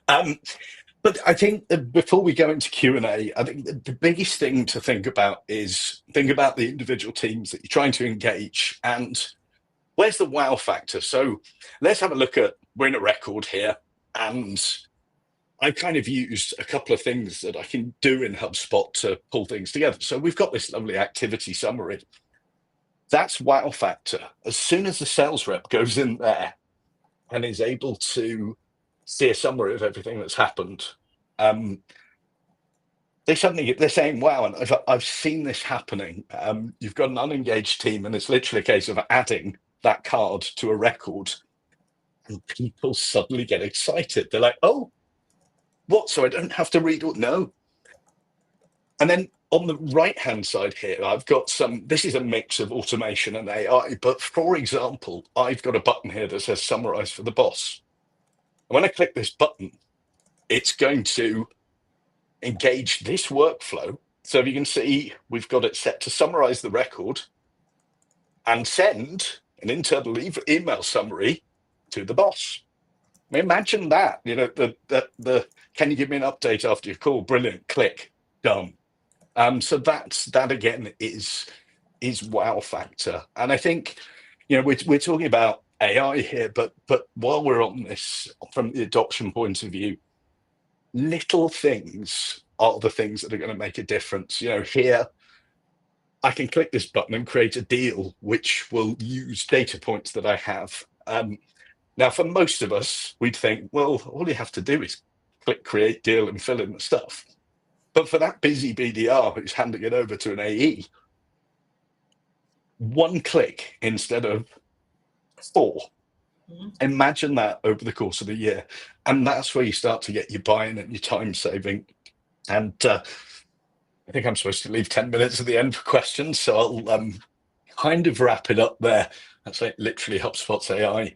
But I think that before we go into Q&A, I think the biggest thing to think about is think about the individual teams that you're trying to engage and where's the wow factor. So let's have a look at, we're in a record here, and I kind of used a couple of things that I can do in HubSpot to pull things together. So we've got this lovely activity summary. That's wow factor. As soon as the sales rep goes in there and is able to see a summary of everything that's happened, they're saying, wow, and I've seen this happening. You've got an unengaged team, and it's literally a case of adding that card to a record, and people suddenly get excited. They're like, oh, what? So I don't have to read? No. And then on the right-hand side here, I've got this is a mix of automation and AI, but for example, I've got a button here that says summarize for the boss. And when I click this button, it's going to engage this workflow. So if you can see, we've got it set to summarize the record and send an internal email summary to the boss. I mean, imagine that, the can you give me an update after your call? Brilliant, click, done. So that again is wow factor. And I think, we're talking about AI here, but while we're on this, from the adoption point of view, little things are the things that are going to make a difference. Here, I can click this button and create a deal, which will use data points that I have. Now, for most of us, we'd think, well, all you have to do is click create deal and fill in the stuff. But for that busy BDR who's handing it over to an AE, one click instead of 4. Mm-hmm. Imagine that over the course of a year. And that's where you start to get your buy-in and your time saving. And I think I'm supposed to leave 10 minutes at the end for questions. So kind of wrap it up there. That's like literally HubSpot's AI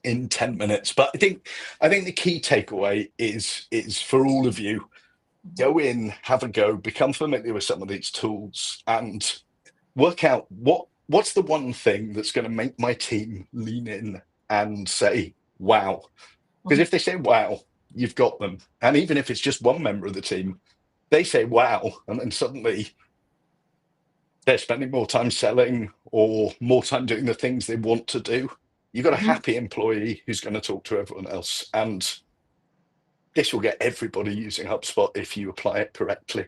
in 10 minutes. But I think the key takeaway is for all of you, go in, have a go, become familiar with some of these tools, and work out what's the one thing that's going to make my team lean in and say, wow. Because if they say, wow, you've got them. And even if it's just one member of the team, they say, wow, and then suddenly they're spending more time selling or more time doing the things they want to do. You've got a happy employee who's going to talk to everyone else. And this will get everybody using HubSpot if you apply it correctly.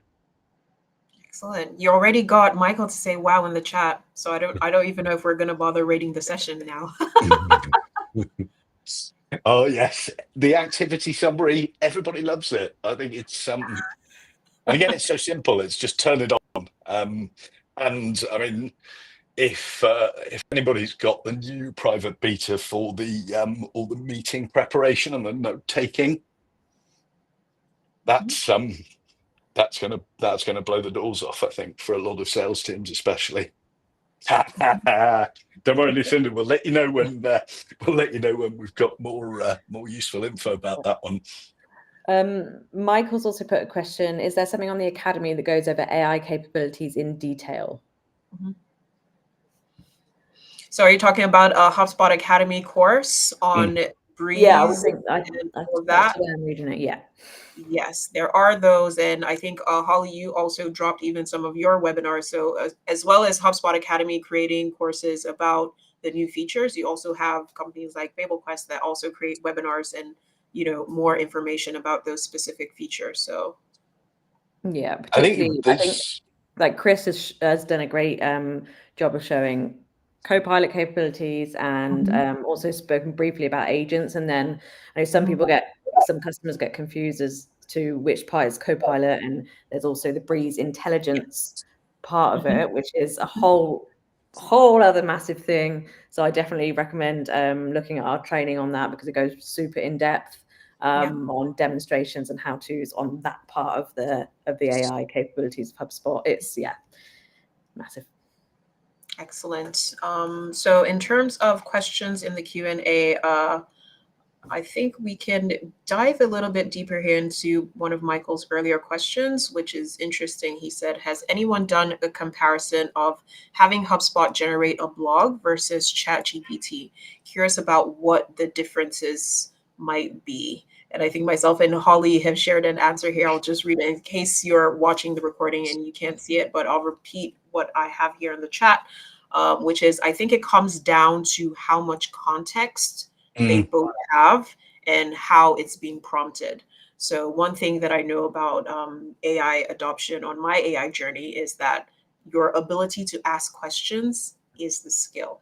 Excellent. You already got Michael to say wow in the chat. So I don't even know if we're going to bother rating the session now. Oh yes, the activity summary, everybody loves it. I think it's and again, it's so simple. It's just turn it on. And I mean, if anybody's got the new private beta for the all the meeting preparation and the note taking, that's gonna blow the doors off, I think, for a lot of sales teams, especially. Don't worry, Lucinda. We'll let you know when we've got more useful info about that one. Michael's also put a question: is there something on the Academy that goes over AI capabilities in detail? So are you talking about a HubSpot Academy course on Breeze? Yeah, I that. I'm reading it. Yeah. Yes, there are those. And I think, Holly, you also dropped even some of your webinars. So as well as HubSpot Academy creating courses about the new features, you also have companies like BabelQuest that also create webinars and, more information about those specific features. So yeah, particularly I think like Chris has done a great job of showing Copilot capabilities and also spoken briefly about agents. And then I know some customers get confused as to which part is Copilot, and there's also the Breeze intelligence part of it, which is a whole other massive thing. So I definitely recommend looking at our training on that, because it goes super in depth on demonstrations and how to's on that part of the AI capabilities of HubSpot. It's massive. Excellent. So in terms of questions in the Q&A, I think we can dive a little bit deeper here into one of Michael's earlier questions, which is interesting. He said, has anyone done a comparison of having HubSpot generate a blog versus ChatGPT? Curious about what the differences might be. And I think myself and Holly have shared an answer here. I'll just read it in case you're watching the recording and you can't see it, but I'll repeat what I have here in the chat, which is, I think it comes down to how much context they both have and how it's being prompted. So one thing that I know about AI adoption on my AI journey is that your ability to ask questions is the skill,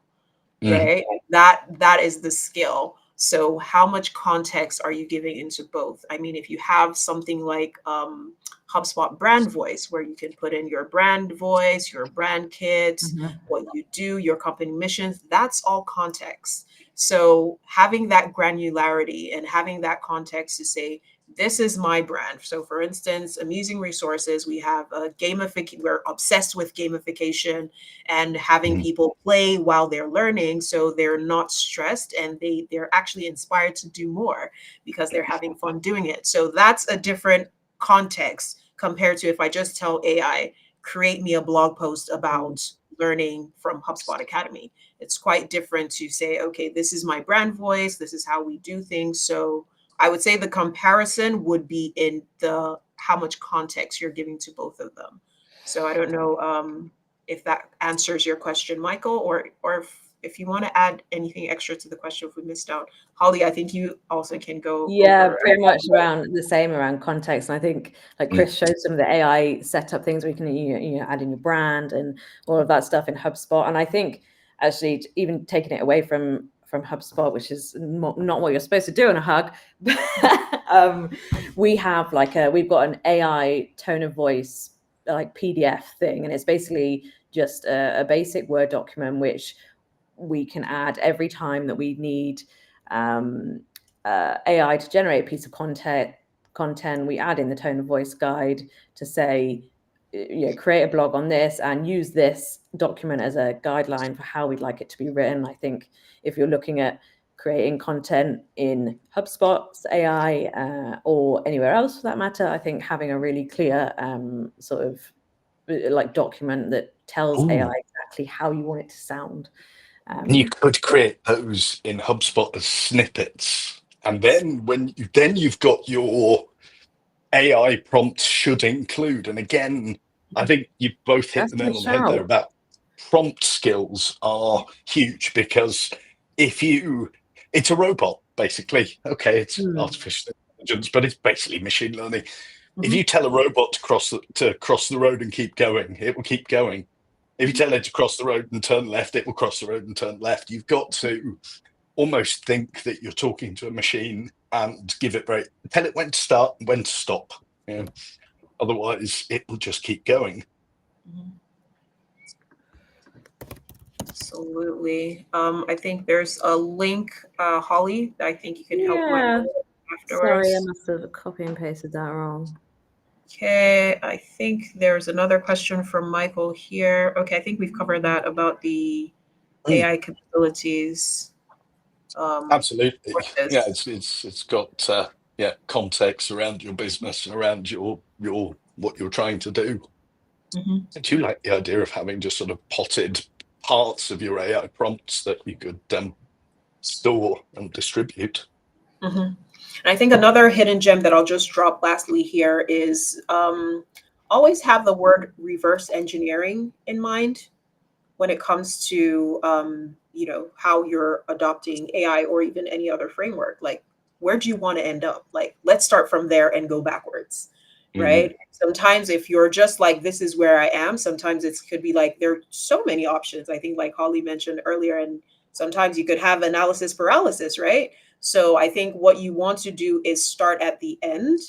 right? That is the skill. So how much context are you giving into both? I mean, if you have something like HubSpot brand voice, where you can put in your brand voice, your brand kit, what you do, your company missions, that's all context. So having that granularity and having that context to say, this is my brand. So for instance, Amusing Resources, we have a we're obsessed with gamification and having people play while they're learning, so they're not stressed and they're actually inspired to do more because they're having fun doing it. So that's a different context compared to if I just tell AI, create me a blog post about learning from HubSpot Academy. It's quite different to say, okay, this is my brand voice, this is how we do things. So I would say the comparison would be in the how much context you're giving to both of them. So I don't know if that answers your question, Michael, or if you want to add anything extra to the question if we missed out. Holly, I think you also can go. Yeah, pretty much around the same around context. And I think like Chris showed some of the AI setup things where you can add in your brand and all of that stuff in HubSpot. And I think actually even taking it away from HubSpot, which is not what you're supposed to do in a hug, we have we've got an AI tone of voice like PDF thing, and it's basically just a basic Word document which we can add every time that we need AI to generate a piece of content. We add in the tone of voice guide to say, create a blog on this and use this document as a guideline for how we'd like it to be written. I think if you're looking at creating content in HubSpot's AI or anywhere else for that matter, I think having a really clear sort of like document that tells AI exactly how you want it to sound. And you could create those in HubSpot as snippets, and then you've got your AI prompts should include. And again, I think you both hit the nail on the head there about prompt skills are huge, because it's a robot basically. Okay, it's artificial intelligence, but it's basically machine learning. If you tell a robot to cross the road and keep going, it will keep going. If you tell it to cross the road and turn left, it will cross the road and turn left. You've got to almost think that you're talking to a machine and tell it when to start and when to stop. Otherwise, it will just keep going. Absolutely. I think there's a link, Holly, that I think you can help Michael afterwards. Sorry, I must have copy and pasted that wrong. Okay, I think there's another question from Michael here. Okay, I think we've covered that about the AI capabilities. Absolutely. Yeah, it's got context around your business and around your what you're trying to do. I do like the idea of having just sort of potted parts of your AI prompts that you could store and distribute. And I think another hidden gem that I'll just drop lastly here is always have the word reverse engineering in mind when it comes to how you're adopting AI or even any other framework. Like, where do you want to end up? Like, let's start from there and go backwards, right? Sometimes if you're just like, this is where I am, sometimes it could be like, there are so many options. I think like Holly mentioned earlier, and sometimes you could have analysis paralysis, right? So I think what you want to do is start at the end.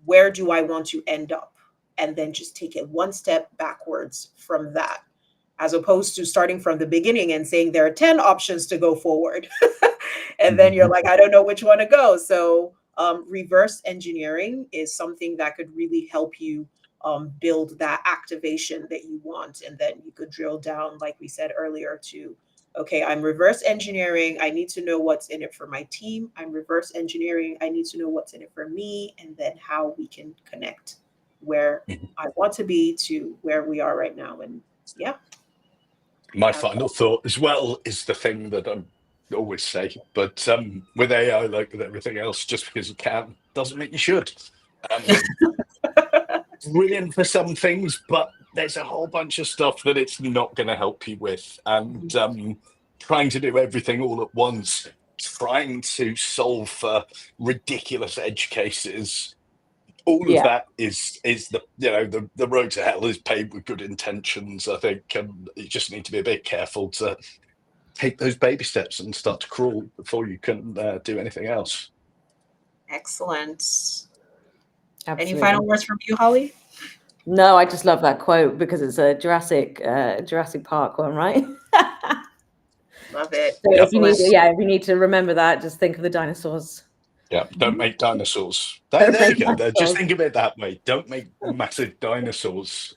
Where do I want to end up? And then just take it one step backwards from that, as opposed to starting from the beginning and saying there are 10 options to go forward. And then you're like, I don't know which one to go. So reverse engineering is something that could really help you build that activation that you want. And then you could drill down, like we said earlier, to, okay, I'm reverse engineering. I need to know what's in it for my team. I'm reverse engineering. I need to know what's in it for me, and then how we can connect where I want to be to where we are right now. And yeah. My final thought as well is the thing that I always say, but with AI, like with everything else, just because you can doesn't mean you should. Brilliant for some things, but there's a whole bunch of stuff that it's not going to help you with. And trying to do everything all at once, trying to solve for ridiculous edge cases, all of that is the road to hell is paved with good intentions, I think, and you just need to be a bit careful to take those baby steps and start to crawl before you can do anything else. Excellent. Absolutely. Any final words from you, Holly? No, I just love that quote because it's a Jurassic Park one, right? Love it. So if you need to remember that, just think of the dinosaurs. Yeah, don't make dinosaurs. There you go. Dinosaurs. Just think of it that way. Don't make massive dinosaurs.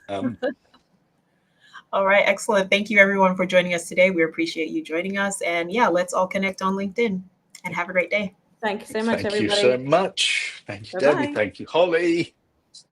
All right, excellent. Thank you, everyone, for joining us today. We appreciate you joining us. And yeah, let's all connect on LinkedIn and have a great day. Thank you so much, everybody. Thank you so much. Thank you, Bye-bye. Debbie. Thank you, Holly.